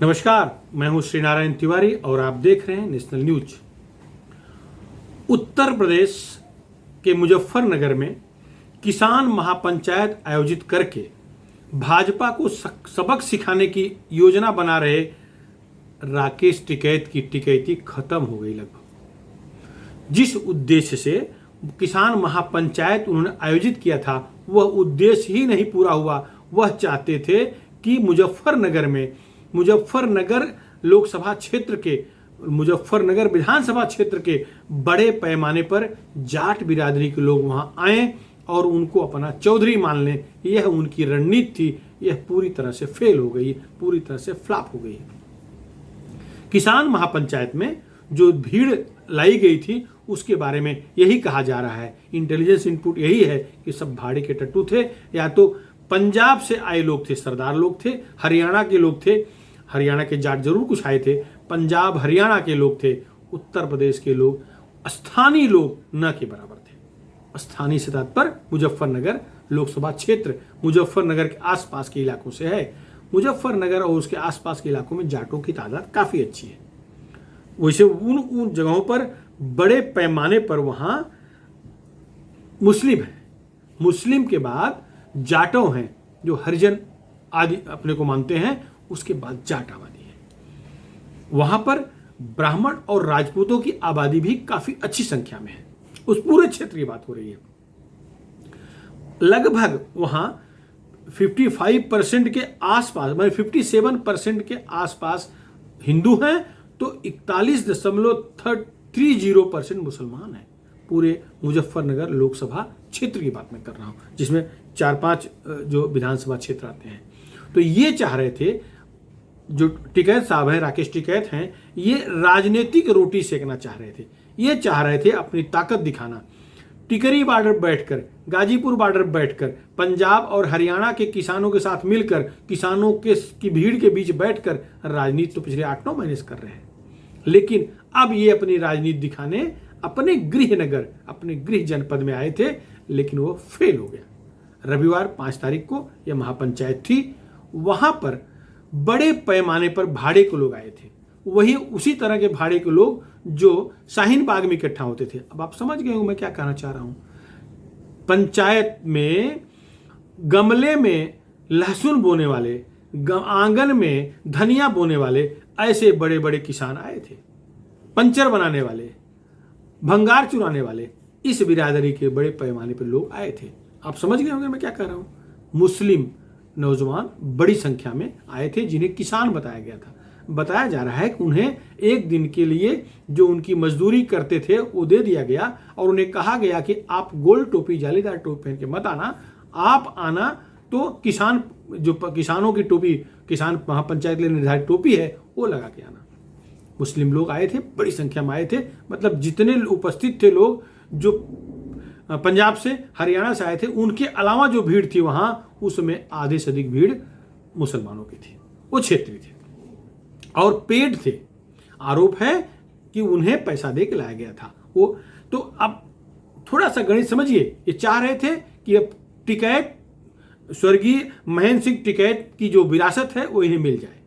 नमस्कार, मैं हूं श्री नारायण तिवारी और आप देख रहे हैं नेशनल न्यूज। उत्तर प्रदेश के मुजफ्फरनगर में किसान महापंचायत आयोजित करके भाजपा को सबक सिखाने की योजना बना रहे राकेश टिकैत की टिकैती खत्म हो गई लगभग। जिस उद्देश्य से किसान महापंचायत उन्होंने आयोजित किया था वह उद्देश्य ही नहीं पूरा हुआ। वह चाहते थे कि मुजफ्फरनगर लोकसभा क्षेत्र के मुजफ्फरनगर विधानसभा क्षेत्र के बड़े पैमाने पर जाट बिरादरी के लोग वहां आए और उनको अपना चौधरी मान लें। यह उनकी रणनीति थी। यह पूरी तरह से फेल हो गई, पूरी तरह से फ्लॉप हो गई। किसान महापंचायत में जो भीड़ लाई गई थी उसके बारे में यही कहा जा रहा है, इंटेलिजेंस इनपुट यही है कि सब भाड़े के टट्टू थे, या तो पंजाब से आए लोग थे, सरदार लोग थे, हरियाणा के लोग थे, हरियाणा के जाट जरूर कुछ आए थे, पंजाब हरियाणा के लोग थे, उत्तर प्रदेश के लोग, स्थानीय लोग न के बराबर थे। स्थानीय से तात्पर्य मुजफ्फरनगर लोकसभा क्षेत्र, मुजफ्फरनगर के आसपास के इलाकों से है। मुजफ्फरनगर और उसके आसपास के इलाकों में जाटों की तादाद काफी अच्छी है। वैसे उन जगहों पर बड़े पैमाने पर वहां मुस्लिम है, मुस्लिम के बाद जाटों हैं जो हरिजन आदि अपने को मानते हैं, उसके बाद जाट आबादी है। वहां पर ब्राह्मण और राजपूतों की आबादी भी काफी अच्छी संख्या में है। उस पूरे क्षेत्र की बात हो रही है। लगभग वहां 55% के आसपास, मतलब 57% के आसपास हिंदू हैं, तो 41.30% मुसलमान हैं। पूरे मुजफ्फरनगर लोकसभा क्षेत्र की बात मैं कर रहा हूं, जिसमें 4-5 जो विधानसभा क्षेत्र आते हैं। तो ये चाह रहे थे, जो टिकैत साहब हैं, राकेश टिकैत हैं, ये राजनीतिक रोटी सेकना चाह रहे थे। ये चाह रहे थे अपनी ताकत दिखाना। टिकरी बॉर्डर बैठकर, गाजीपुर बॉर्डर बैठकर, पंजाब और हरियाणा के किसानों के साथ मिलकर, किसानों की भीड़ के बीच बैठकर राजनीति तो पिछले 8-9 महीने से कर रहे हैं। लेकिन अब ये अपनी राजनीति दिखाने अपने गृह नगर, अपने गृह जनपद में आए थे, लेकिन वो फेल हो गया। रविवार 5 तारीख को यह महापंचायत थी। वहां पर बड़े पैमाने पर भाड़े के लोग आए थे, वही उसी तरह के भाड़े के लोग जो शाहीन बाग में इकट्ठा होते थे। अब आप समझ गए हो मैं क्या कहना चाह रहा हूं। पंचायत में गमले में लहसुन बोने वाले, आंगन में धनिया बोने वाले, ऐसे बड़े बड़े किसान आए थे। पंचर बनाने वाले, भंगार चुराने वाले, इस बिरादरी के बड़े पैमाने पर लोग आए थे। आप समझ गए होंगे मैं क्या कह रहा हूं। मुस्लिम नौजवान बड़ी संख्या में आए थे, जिन्हें किसान बताया गया था। बताया जा रहा है कि उन्हें एक दिन के लिए जो उनकी मजदूरी करते थे वो दे दिया गया और उन्हें कहा गया कि आप गोल टोपी, जालीदार टोपी पहन के मत आना, आप आना तो किसानों की टोपी, किसान महापंचायत के लिए निर्धारित टोपी है, वो लगा के आना। मुस्लिम लोग आए थे, बड़ी संख्या में आए थे। मतलब जितने उपस्थित थे लोग जो पंजाब से, हरियाणा से आए थे, उनके अलावा जो भीड़ थी वहां, उसमें आधे से अधिक भीड़ मुसलमानों की थी, वो क्षेत्रीय थे और पेड थे। आरोप है कि उन्हें पैसा दे के लाया गया था वो। तो अब थोड़ा सा गणित समझिए। ये चाह रहे थे कि अब टिकैत, स्वर्गीय महेंद्र सिंह टिकैत की जो विरासत है वो इन्हें मिल जाए।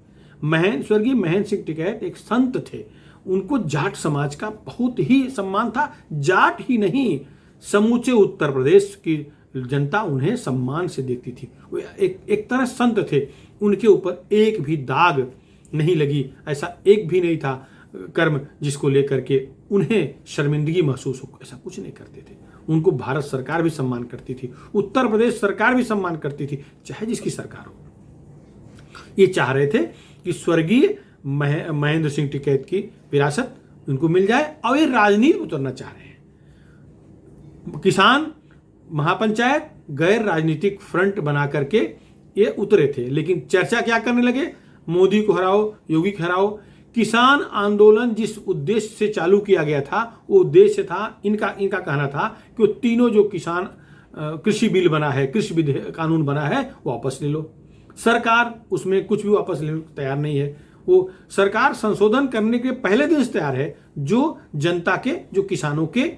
स्वर्गीय महेंद्र सिंह टिकैत एक संत थे। उनको जाट समाज का बहुत ही सम्मान था। जाट ही नहीं, समूचे उत्तर प्रदेश की जनता उन्हें सम्मान से देखती थी। वो एक तरह संत थे। उनके ऊपर एक भी दाग नहीं लगी, ऐसा एक भी नहीं था कर्म जिसको लेकर के उन्हें शर्मिंदगी महसूस हो। ऐसा कुछ नहीं करते थे। उनको भारत सरकार भी सम्मान करती थी, उत्तर प्रदेश सरकार भी सम्मान करती थी, चाहे जिसकी सरकार हो। ये चाह रहे थे कि स्वर्गीय महेंद्र सिंह टिकैत की विरासत उनको मिल जाए और ये राजनीति उतरना चाह रहे हैं। किसान महापंचायत गैर राजनीतिक फ्रंट बना करके ये उतरे थे, लेकिन चर्चा क्या करने लगे, मोदी को हराओ, योगी को हराओ। किसान आंदोलन जिस उद्देश्य से चालू किया गया था वो उद्देश्य था, इनका कहना था कि वो तीनों जो किसान कृषि बिल बना है, कृषि कानून बना है, वो वापस ले लो। सरकार उसमें कुछ भी वापस लेने को तैयार नहीं है। वो सरकार संशोधन करने के पहले दिन से तैयार है, जो जनता के, जो किसानों के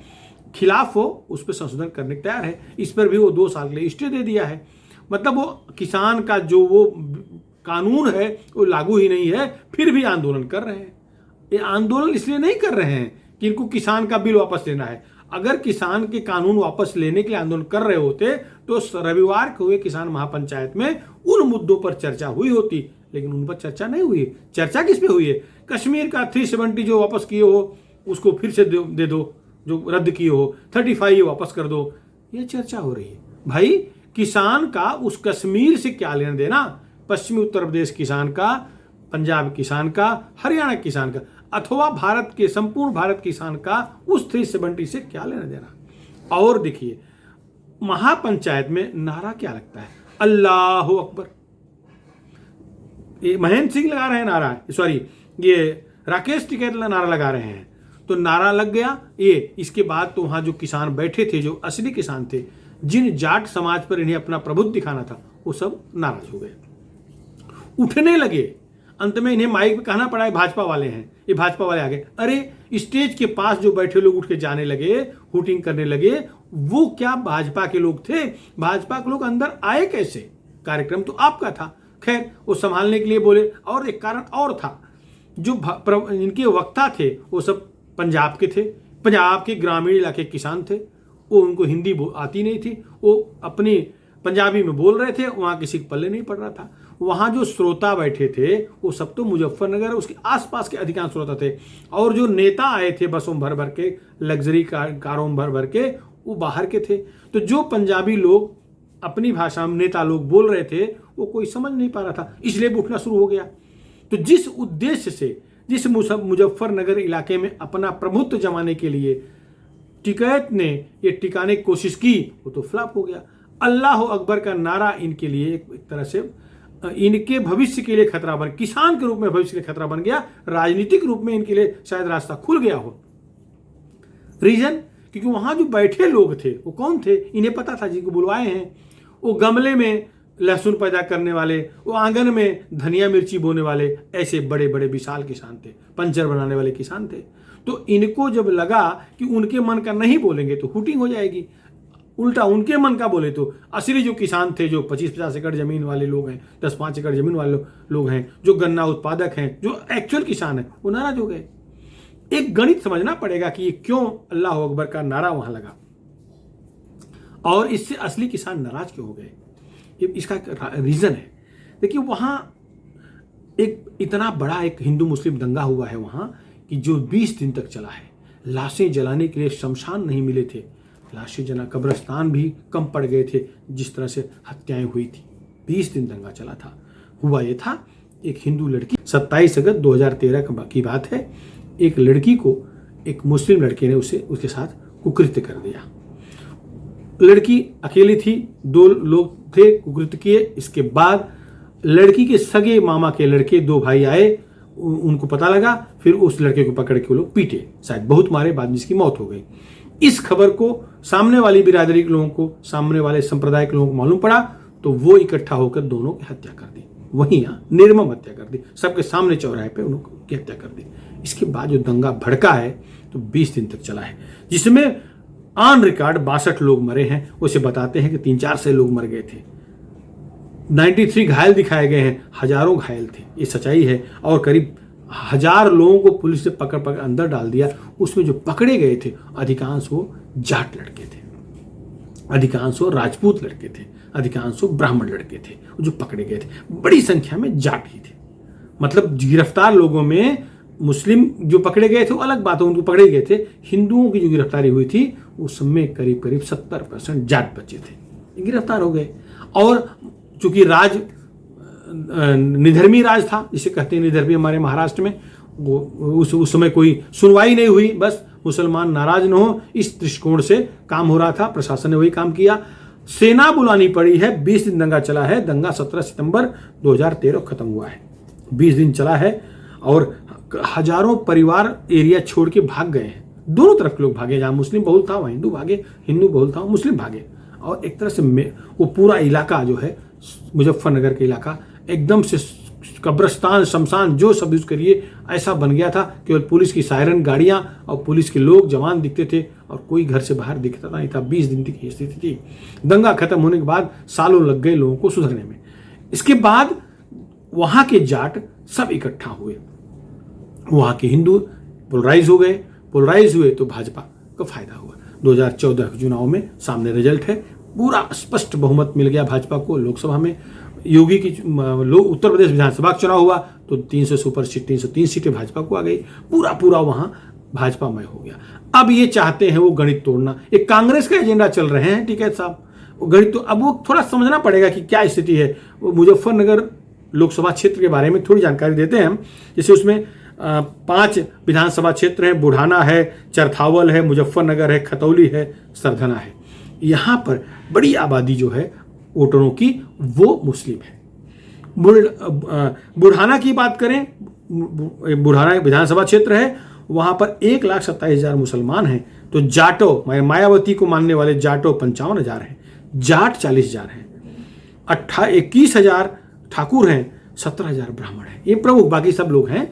खिलाफ हो उस पर संशोधन करने को तैयार है। इस पर भी वो 2 साल के लिए स्टे दे दिया है। मतलब वो किसान का जो वो कानून है वो लागू ही नहीं है, फिर भी आंदोलन कर रहे हैं। ये आंदोलन इसलिए नहीं कर रहे हैं कि इनको किसान का बिल वापस लेना है। अगर किसान के कानून वापस लेने के लिए आंदोलन कर रहे होते तो रविवार को हुए किसान महापंचायत में उन मुद्दों पर चर्चा हुई होती, लेकिन उन पर चर्चा नहीं हुई। चर्चा किस पे हुई है? कश्मीर का 370 जो वापस किए हो उसको फिर से दे दो, जो रद्द किए हो 35 ये वापस कर दो, ये चर्चा हो रही है। भाई किसान का उस कश्मीर से क्या लेना देना? पश्चिमी उत्तर प्रदेश किसान का, पंजाब किसान का, हरियाणा किसान का, अथवा भारत के संपूर्ण भारत किसान का उस 370 से क्या लेना देना? और देखिए महापंचायत में नारा क्या लगता है? अल्लाह अकबर। ये महेंद्र सिंह लगा रहे हैं नारा, सॉरी ये राकेश टिकैत नारा लगा रहे हैं, तो नारा लग गया ये। इसके बाद तो वहां जो किसान बैठे थे, जो असली किसान थे, जिन जाट समाज पर इन्हें अपना प्रभुत्व दिखाना था, वो सब नाराज हो गए, उठने लगे। अंत में इन्हें माइक पे कहना पड़ा है भाजपा वाले हैं, ये भाजपा वाले आ गए। अरे स्टेज के पास जो बैठे लोग उठ के जाने लगे, हुटिंग करने लगे, वो क्या भाजपा के लोग थे? भाजपा के लोग अंदर आए कैसे? कार्यक्रम तो आपका था। खैर वो संभालने के लिए बोले। और एक कारण और था, जो इनके वक्ता थे वो सब पंजाब के थे, पंजाब के ग्रामीण इलाके किसान थे, वो उनको हिंदी आती नहीं थी, वो अपनी पंजाबी में बोल रहे थे, वहाँ किसी के पल्ले नहीं पड़ रहा था। वहाँ जो श्रोता बैठे थे वो सब तो मुजफ्फरनगर उसके आसपास के अधिकांश श्रोता थे, और जो नेता आए थे बसों भर भर के, लग्जरी कारों भर भर के, वो बाहर के थे। तो जो पंजाबी लोग अपनी भाषा में नेता लोग बोल रहे थे वो कोई समझ नहीं पा रहा था, इसलिए उठना शुरू हो गया। तो जिस उद्देश्य से, जिस मुजफ्फरनगर इलाके में अपना प्रभुत्व जमाने के लिए टिकैत ने ये टिकाने की कोशिश की, वो तो फ्लॉप हो गया। अल्लाह अकबर का नारा इनके लिए एक तरह से इनके भविष्य के लिए खतरा बन, किसान के रूप में भविष्य के लिए खतरा बन गया। राजनीतिक रूप में इनके लिए शायद रास्ता खुल गया हो। रीजन, क्योंकि वहां जो बैठे लोग थे वो कौन थे? इन्हें पता था, जिनको बुलवाए हैं। वो गमले में लहसुन पैदा करने वाले, वो आंगन में धनिया मिर्ची बोने वाले, ऐसे बड़े बड़े विशाल किसान थे, पंचर बनाने वाले किसान थे। तो इनको जब लगा कि उनके मन का नहीं बोलेंगे तो हुटिंग हो जाएगी, उल्टा उनके मन का बोले तो असली जो किसान थे, जो 25-50 एकड़ जमीन वाले लोग हैं, 10-5 एकड़ जमीन वाले लोग हैं, जो गन्ना उत्पादक हैं, जो एक्चुअल किसान है, वो नाराज हो गए। एक गणित समझना पड़ेगा कि ये क्यों अल्लाह अकबर का नारा वहां लगा और इससे असली किसान नाराज क्यों हो गए। इसका रीजन है। देखिए वहां एक इतना बड़ा एक हिंदू मुस्लिम दंगा हुआ है वहां कि जो 20 दिन तक चला है। लाशें जलाने के लिए शमशान नहीं मिले थे, लाशें जना कब्रिस्तान भी कम पड़ गए थे, जिस तरह से हत्याएं हुई थी। 20 दिन दंगा चला था। हुआ ये था, एक हिंदू लड़की, 27 अगस्त 2013 की बात है, एक लड़की को एक मुस्लिम लड़के ने उसके साथ कुकृत्य कर दिया। लड़की अकेली थी, 2 लोग थे, कुकृत्य किए। इसके बाद लड़की के सगे मामा के लड़के 2 भाई आए, उनको पता लगा, फिर उस लड़के को पकड़ के वो लोग पीटे, शायद बहुत मारे, बाद में इसकी मौत हो गई। इस खबर को सामने वाली बिरादरी के लोगों को, सामने वाले संप्रदाय के लोगों को मालूम पड़ा, तो वो इकट्ठा होकर दोनों की हत्या कर दी, वहीं निर्मम हत्या कर दी, सबके सामने चौराहे पे उनकी हत्या कर दी। इसके बाद जो दंगा भड़का है तो 20 दिन तक चला है, जिसमें ऑन रिकॉर्ड 62 लोग मरे हैं। उसे बताते हैं कि 3-4 से लोग मर गए थे, 93 घायल दिखाए गए हैं, हजारों घायल थे, ये सच्चाई है। और करीब 1000 लोगों को पुलिस ने पकड़ अंदर डाल दिया। उसमें जो पकड़े गए थे अधिकांश वो जाट लड़के थे, अधिकांश वो राजपूत लड़के थे, अधिकांश वो ब्राह्मण लड़के थे जो पकड़े गए थे। बड़ी संख्या में जाट ही थे। मतलब गिरफ्तार लोगों में मुस्लिम जो पकड़े गए थे वो अलग बात है, उनको पकड़े गए थे। हिंदुओं की जो गिरफ्तारी हुई थी उस समय करीब 70% जाट बच्चे थे, गिरफ्तार हो गए। और चूंकि राज निधर्मी राज था, जिसे कहते हैं निधर्मी हमारे महाराष्ट्र में, वो उस समय कोई सुनवाई नहीं हुई, बस मुसलमान नाराज न हो इस दृष्टिकोण से काम हो रहा था। प्रशासन ने वही काम किया, सेना बुलानी पड़ी है। 20 दिन दंगा चला है। दंगा 17 सितंबर 2013 खत्म हुआ है। 20 दिन चला है और हजारों परिवार एरिया छोड़ के भाग गए हैं। दोनों तरफ के लोग भागे, जहां मुस्लिम बहुल था वहां हिंदू भागे, हिंदू बहुल था मुस्लिम भागे। और एक तरह से वो पूरा इलाका जो है मुजफ्फरनगर का इलाका एकदम से कब्रिस्तान, शमशान, जो शब्द यूज करिए, ऐसा बन गया था। केवल पुलिस की सायरन गाड़ियां और पुलिस के लोग जवान दिखते थे और कोई घर से बाहर दिखता नहीं था। 20 दिन की स्थिति थी। दंगा खत्म होने के बाद सालों लग गए लोगों को सुधरने में। इसके बाद वहां के जाट सब इकट्ठा हुए, वहां के हिंदू पोलराइज हुए तो भाजपा का फायदा हुआ। 2014 के चुनाव में सामने रिजल्ट है, पूरा स्पष्ट बहुमत मिल गया भाजपा को लोकसभा में। योगी की उत्तर प्रदेश विधानसभा का चुनाव हुआ तो 300 सुपर सीट 303 सीटें भाजपा को आ गई, पूरा वहां भाजपामय हो गया। अब ये चाहते हैं वो गणित तोड़ना, एक कांग्रेस का एजेंडा चल रहे हैं टिकैत साहब, वो गणित तो अब वो थोड़ा समझना पड़ेगा कि क्या स्थिति है। वो मुजफ्फरनगर लोकसभा क्षेत्र के बारे में थोड़ी जानकारी देते हैं हम। जैसे उसमें 5 विधानसभा क्षेत्र हैं, बुढ़ाना है, चरथावल है, मुजफ्फरनगर है, खतौली है, सरधना है। यहाँ पर बड़ी आबादी जो है वोटरों की वो मुस्लिम है। बुढ़ाना की बात करें, बुढ़ाना विधानसभा क्षेत्र है, वहां पर 1,27,000 मुसलमान हैं। तो जाटो मायावती को मानने वाले जाटो 55,000 हैं, जाट 40,000 हैं, 21,000 ठाकुर हैं, 17,000 ब्राह्मण हैं, ये प्रमुख, बाकी सब लोग हैं।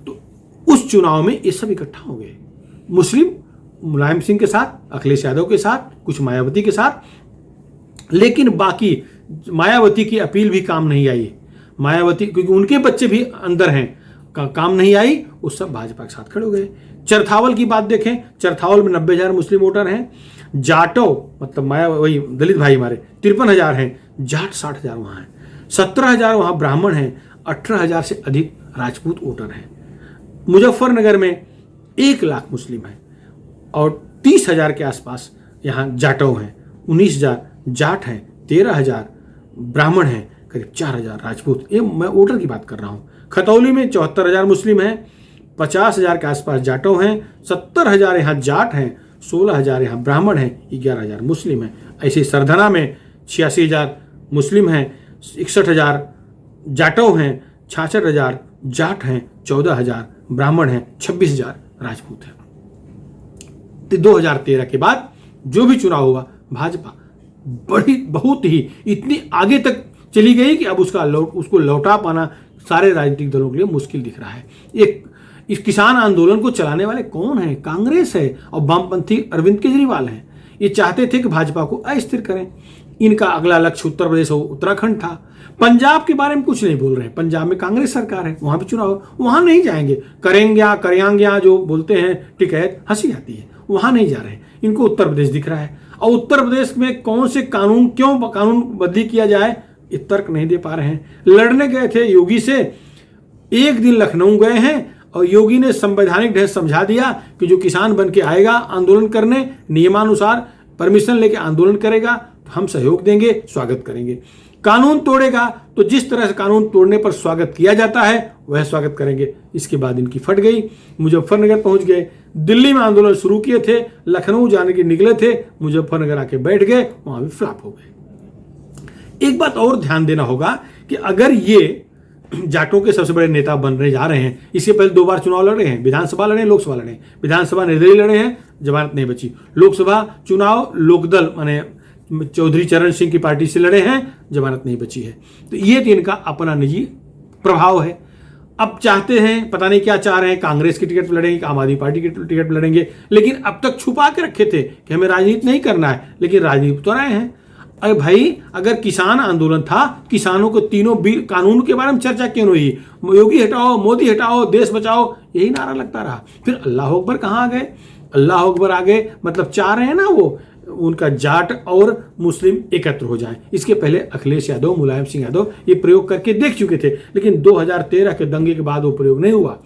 तो उस चुनाव में ये सब इकट्ठा हो गए, मुस्लिम मुलायम सिंह के साथ, अखिलेश यादव के साथ, कुछ मायावती के साथ, लेकिन बाकी मायावती की अपील भी काम नहीं आई। मायावती क्योंकि उनके बच्चे भी अंदर हैं, काम नहीं आई, वो सब भाजपा के साथ खड़े हो गए। चरथावल की बात देखें, चरथावल में 90,000 मुस्लिम वोटर हैं, जाटो मतलब वही दलित भाई हमारे 53,000 हैं, जाट 60,000 वहां हैं, 17,000 वहां ब्राह्मण हैं, 18,000 से अधिक राजपूत वोटर हैं। मुजफ्फरनगर में 1 लाख मुस्लिम हैं और 30,000 के आसपास यहाँ जाटो हैं, 19,000 जाट हैं, 13,000 ब्राह्मण हैं, करीब 4,000 राजपूत। ये मैं वोटर की बात कर रहा हूँ। खतौली में 74,000 मुस्लिम हैं, 50,000 के आसपास जाटो हैं, 70,000 यहाँ जाट हैं, 16,000 यहाँ ब्राह्मण हैं, 11,000 मुस्लिम हैं। ऐसे सरधना में 86,000 मुस्लिम हैं, 61,000 जाटो हैं, 66,000 जाट हैं, 14,000 ब्राह्मण हैं, 26,000 राजपूत हैं। 2013 के बाद जो भी चुनाव हुआ, भाजपा बहुत ही इतनी आगे तक चली गई कि अब उसको लौटा पाना सारे राजनीतिक दलों के लिए मुश्किल दिख रहा है। इस किसान आंदोलन को चलाने वाले कौन है? कांग्रेस है और वामपंथी अरविंद केजरीवाल हैं। ये चाहते थे कि भाजपा को अस्थिर करें। इनका अगला लक्ष्य उत्तर प्रदेश और उत्तराखंड था। पंजाब के बारे में कुछ नहीं बोल रहे हैं, पंजाब में कांग्रेस सरकार है, वहां भी चुनाव, वहां नहीं जाएंगे। करेंगे जो बोलते हैं टिकैत, हंसी आती है, वहां नहीं जा रहे हैं। इनको उत्तर प्रदेश दिख रहा है और उत्तर प्रदेश में कौन से कानून, क्यों कानून बदली किया जाए, ये तर्क नहीं दे पा रहे हैं। लड़ने गए थे योगी से, एक दिन लखनऊ गए हैं और योगी ने संवैधानिक ढंग समझा दिया कि जो किसान बन के आएगा आंदोलन करने, नियमानुसार परमिशन लेके आंदोलन करेगा तो हम सहयोग देंगे, स्वागत करेंगे। कानून तोड़ेगा तो जिस तरह से कानून तोड़ने पर स्वागत किया जाता है वह स्वागत करेंगे। इसके बाद इनकी फट गई, मुजफ्फरनगर पहुंच गए, दिल्ली में आंदोलन शुरू किए थे, लखनऊ जाने के निकले थे, मुजफ्फरनगर आके बैठ गए, वहां भी फ्लॉप हो गए। एक बात और ध्यान देना होगा कि अगर ये जाटों के सबसे बड़े नेता बनने जा रहे हैं, इससे पहले 2 बार चुनाव लड़े हैं, विधानसभा लड़े, लोकसभा लड़े। विधानसभा निर्दलीय लड़े हैं, जमानत नहीं बची। लोकसभा चुनाव लोकदल माने चौधरी चरण सिंह की पार्टी से लड़े हैं, जमानत नहीं बची है। तो ये तो इनका अपना निजी प्रभाव है। अब चाहते हैं, पता नहीं क्या चाह रहे हैं, कांग्रेस की टिकट पर लड़ेंगे, आम आदमी पार्टी की टिकट पर लड़ेंगे, लेकिन अब तक छुपा के रखे थे कि हमें राजनीति नहीं करना है, लेकिन राजनीति तो रहे हैं। अरे भाई, अगर किसान आंदोलन था, किसानों को तीनों कानून के बारे में चर्चा क्यों हुई? योगी हटाओ, मोदी हटाओ, देश बचाओ, यही नारा लगता रहा। फिर अल्लाह अकबर कहाँ आ गए? अल्लाह अकबर आ गए मतलब चाह रहे हैं ना वो उनका जाट और मुस्लिम एकत्र हो जाएं। इसके पहले अखिलेश यादव, मुलायम सिंह यादव ये प्रयोग करके देख चुके थे, लेकिन 2013 के दंगे के बाद वो प्रयोग नहीं हुआ।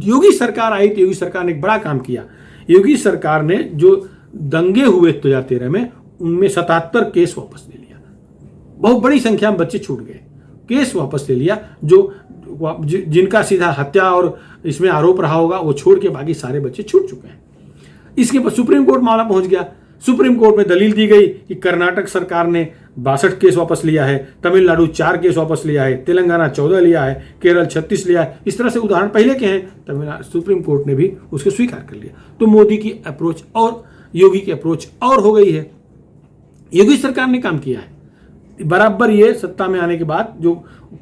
योगी सरकार आई तो योगी सरकार ने एक बड़ा काम किया। योगी सरकार ने जो दंगे हुए 2013 में, उनमें 77 केस वापस ले लिया। बहुत बड़ी संख्या में बच्चे छूट गए, केस वापस ले लिया। जिनका सीधा हत्या और इसमें आरोप रहा होगा वो छोड़ के बाकी सारे बच्चे छूट चुके हैं। इसके बाद सुप्रीम कोर्ट मामला पहुंच गया। सुप्रीम कोर्ट में दलील दी गई कि कर्नाटक सरकार ने 62 केस वापस लिया है, तमिलनाडु 4 केस वापस लिया है, तेलंगाना 14 लिया है, केरल 36 लिया है। इस तरह से उदाहरण पहले के हैं, तमिलनाडु सुप्रीम कोर्ट ने भी उसको स्वीकार कर लिया। तो मोदी की अप्रोच और योगी की अप्रोच और हो गई है। योगी सरकार ने काम किया है बराबर। ये सत्ता में आने के बाद जो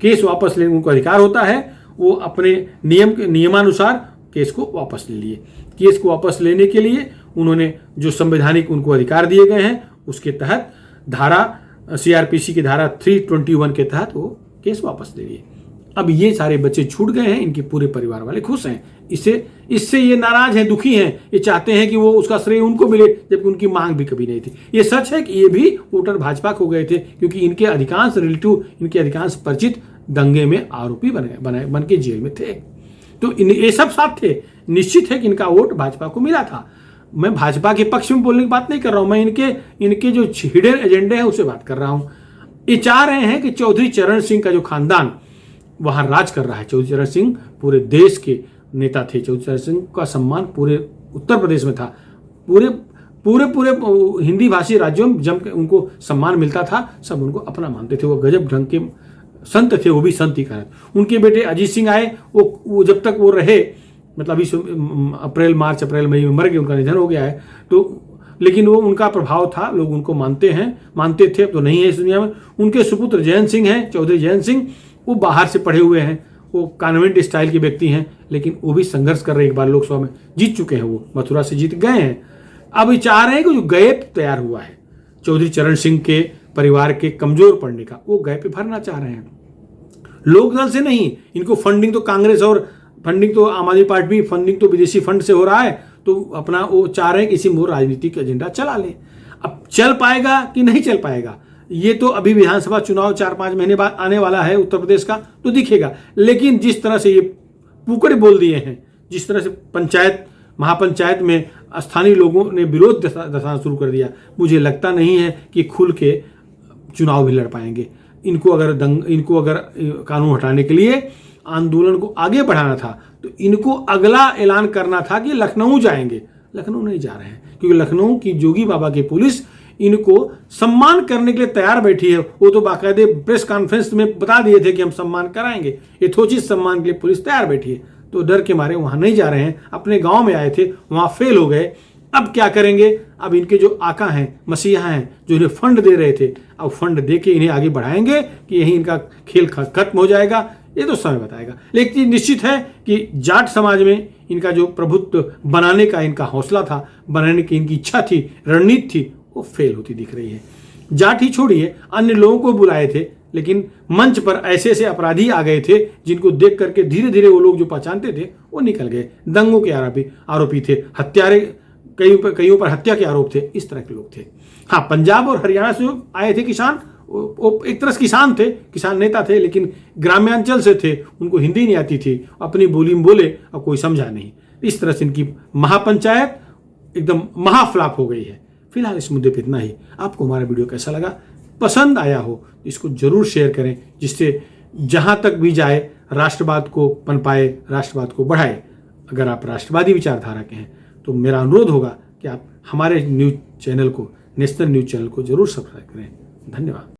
केस वापस लेने उनको अधिकार होता है, वो अपने नियमानुसार केस को वापस ले लिए। केस को वापस लेने के लिए उन्होंने जो संवैधानिक उनको अधिकार दिए गए हैं, उसके तहत धारा CRPC की धारा 321 के तहत वो केस वापस ले लिए। अब ये सारे बच्चे छूट गए हैं, इनके पूरे परिवार वाले खुश हैं। इससे ये नाराज हैं, दुखी हैं, ये चाहते हैं कि वो उसका श्रेय उनको मिले, जबकि उनकी मांग भी कभी नहीं थी। ये सच है कि ये भी वोटर भाजपा को गए थे, क्योंकि इनके अधिकांश रिलेटिव, इनके अधिकांश परिचित दंगे में आरोपी बन के जेल में थे। तो ये सब साथ थे, निश्चित है कि इनका वोट भाजपा को मिला था। मैं भाजपा के पक्ष में बोलने की बात नहीं कर रहा हूं, मैं इनके जो हिडन एजेंडे हैं उससे बात कर रहा हूं। ये चाह रहे हैं कि चौधरी चरण सिंह का जो खानदान वहां राज कर रहा है। चौधरी चरण सिंह पूरे देश के नेता थे, चौधरी चरण सिंह का सम्मान पूरे उत्तर प्रदेश में था, पूरे हिंदी भाषी राज्यों में जम के उनको सम्मान मिलता था, सब उनको अपना मानते थे। वो गजब ढंग के संत थे, वो भी संत ही कहा। उनके बेटे अजीत सिंह आए, वो जब तक वो रहे, मतलब अभी अप्रैल मई में मर गए, उनका निधन हो गया है, तो लेकिन वो उनका प्रभाव था, लोग उनको मानते थे, अब तो नहीं है इस दुनिया में। उनके सुपुत्र जयंत सिंह हैं, चौधरी जयंत सिंह, वो बाहर से पढ़े हुए हैं, वो कॉन्वेंट स्टाइल के व्यक्ति हैं, लेकिन वो भी संघर्ष कर रहे हैं। एक बार लोकसभा में जीत चुके हैं, वो मथुरा से जीत गए हैं। अब ये चाह रहे हैं कि जो गैप तैयार हुआ है चौधरी चरण सिंह के परिवार के कमजोर पड़ने का, वो गैप भरना चाह रहे हैं। लोकदल से नहीं, इनको फंडिंग तो कांग्रेस और फंडिंग तो आम आदमी पार्टी, फंडिंग तो विदेशी फंड से हो रहा है, तो अपना वो चाह रहे हैं कि इसी में राजनीतिक एजेंडा चला लें। अब चल पाएगा कि नहीं चल पाएगा, ये तो अभी विधानसभा चुनाव 4-5 महीने बाद आने वाला है उत्तर प्रदेश का, तो दिखेगा। लेकिन जिस तरह से ये पुकड़े बोल दिए हैं, जिस तरह से महापंचायत में स्थानीय लोगों ने विरोध दर्शाना शुरू कर दिया, मुझे लगता नहीं है कि खुल के चुनाव भी लड़ पाएंगे। इनको अगर कानून हटाने के लिए आंदोलन को आगे बढ़ाना था, तो इनको अगला ऐलान करना था कि लखनऊ जाएंगे। लखनऊ नहीं जा रहे हैं, क्योंकि लखनऊ की जोगी बाबा की पुलिस इनको सम्मान करने के लिए तैयार बैठी है। वो तो बाकायदे प्रेस कॉन्फ्रेंस में बता दिए थे कि हम सम्मान कराएंगे, यथोचित सम्मान के लिए पुलिस तैयार बैठी है, तो डर के मारे वहां नहीं जा रहे हैं। अपने गांव में आए थे, वहां फेल हो गए। अब क्या करेंगे? अब इनके जो आका हैं, मसीहा हैं, जो इन्हें फंड दे रहे थे, अब फंड दे के इन्हें आगे बढ़ाएंगे कि यही इनका खेल खत्म हो जाएगा, ये तो समय बताएगा। लेकिन चीज निश्चित है कि जाट समाज में इनका जो प्रभुत्व बनाने का इनका हौसला था, बनाने की इनकी इच्छा थी, रणनीति थी, वो फेल होती दिख रही है। जाट ही छोड़िए, अन्य लोगों को बुलाए थे, लेकिन मंच पर ऐसे ऐसे अपराधी आ गए थे जिनको देख करके धीरे धीरे वो लोग जो पहचानते थे वो निकल गए। दंगों के आरोपी थे, हत्यारे, कईयों पर हत्या के आरोप थे, इस तरह के लोग थे। हाँ, पंजाब और हरियाणा से आए थे किसान, वो एक तरह से किसान थे, किसान नेता थे, लेकिन ग्राम्यांचल से थे, उनको हिंदी नहीं आती थी, अपनी बोली में बोले और कोई समझा नहीं। इस तरह से इनकी महापंचायत एकदम महाफ्लॉप हो गई है। फिलहाल इस मुद्दे पे इतना ही। आपको हमारा वीडियो कैसा लगा? पसंद आया हो इसको जरूर शेयर करें, जिससे जहां तक भी जाए राष्ट्रवाद को पनपाए, राष्ट्रवाद को बढ़ाए। अगर आप राष्ट्रवादी विचारधारा के हैं तो मेरा अनुरोध होगा कि आप हमारे न्यूज चैनल को, नेशनल न्यूज चैनल को जरूर सब्सक्राइब करें। धन्यवाद।